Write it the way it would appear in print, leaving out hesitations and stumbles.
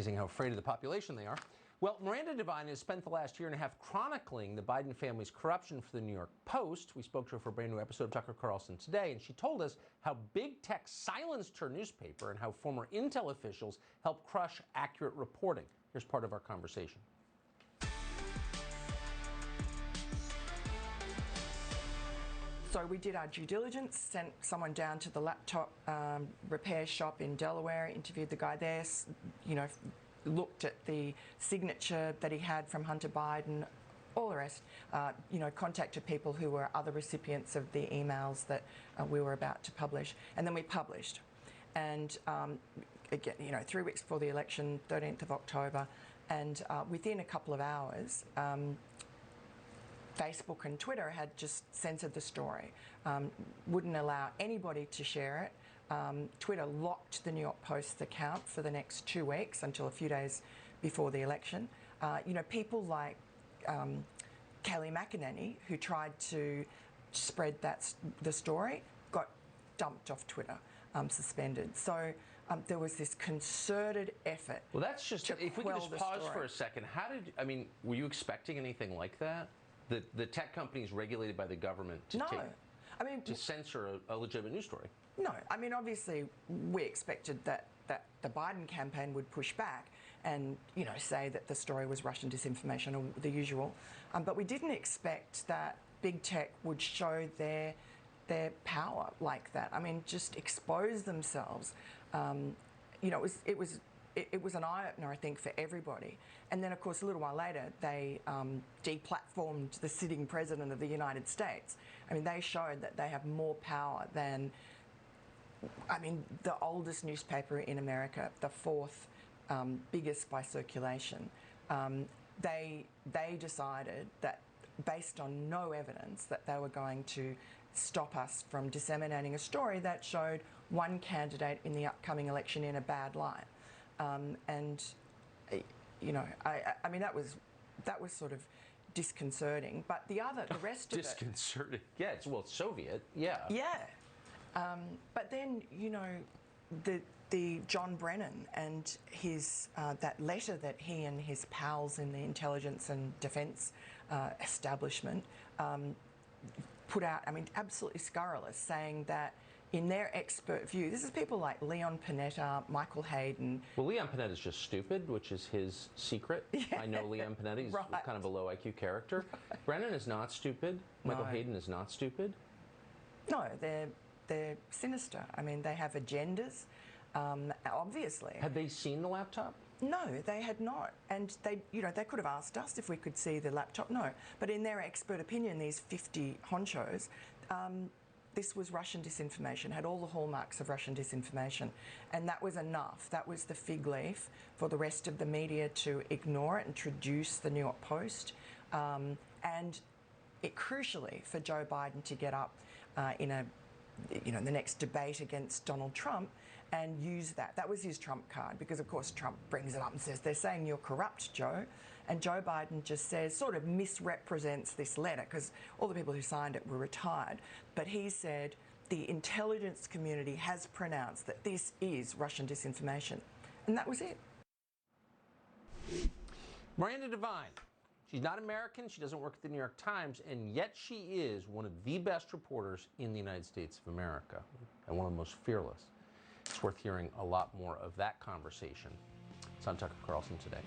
Amazing how afraid of the population they are. Well, Miranda Devine has spent the last year and a half chronicling the Biden family's corruption for the New York Post. We spoke to her for a brand new episode of Tucker Carlson Today, and she told us how big tech silenced her newspaper and how former intel officials helped crush accurate reporting. Here's part of our conversation. So we did our due diligence, sent someone down to the laptop repair shop in Delaware, interviewed the guy there, looked at the signature that he had from Hunter Biden, all the rest, contacted people who were other recipients of the emails that we were about to publish. And then we published. And again, 3 weeks before the election, 13th of October, and within a couple of hours, Facebook and Twitter had just censored the story, wouldn't allow anybody to share it. Twitter locked the New York Post's account for the next 2 weeks until a few days before the election. People like Kelly McEnany, who tried to spread the story, got dumped off Twitter, suspended. So there was this concerted effort. Well, that's just, if we could just pause for a second, were you expecting anything like that? The tech companies regulated by the government to censor a legitimate news story? No. Obviously, we expected that the Biden campaign would push back and, say that the story was Russian disinformation or the usual. But we didn't expect that big tech would show their power like that. Just expose themselves. It was an eye-opener, I think, for everybody. And then, of course, a little while later, they deplatformed the sitting president of the United States. They showed that they have more power than, the oldest newspaper in America, the fourth biggest by circulation. They decided that, based on no evidence, that they were going to stop us from disseminating a story that showed one candidate in the upcoming election in a bad light. That was sort of disconcerting. But the rest of it, disconcerting. Yeah, it's Soviet. Yeah. Yeah. But then the John Brennan and his that letter that he and his pals in the intelligence and defence establishment put out. Absolutely scurrilous, saying that, in their expert view, this is people like Leon Panetta, Michael Hayden. Well, Leon Panetta is just stupid, which is his secret. Yeah. I know Leon Panetta. He's kind of a low IQ character. Right. Brennan is not stupid. Michael Hayden is not stupid. No, they're sinister. They have agendas, obviously. Had they seen the laptop? No, they had not. And they could have asked us if we could see the laptop. No. But in their expert opinion, these 50 honchos, this was Russian disinformation, had all the hallmarks of Russian disinformation. And that was enough. That was the fig leaf for the rest of the media to ignore it and traduce the New York Post. And crucially, for Joe Biden to get up in the next debate against Donald Trump and use that. That was his trump card, because, of course, Trump brings it up and says, they're saying you're corrupt, Joe. And Joe Biden just says, sort of misrepresents this letter, because all the people who signed it were retired. But he said, the intelligence community has pronounced that this is Russian disinformation. And that was it. Miranda Devine. She's not American, she doesn't work at the New York Times, and yet she is one of the best reporters in the United States of America, and one of the most fearless. It's worth hearing a lot more of that conversation. It's on Tucker Carlson Today.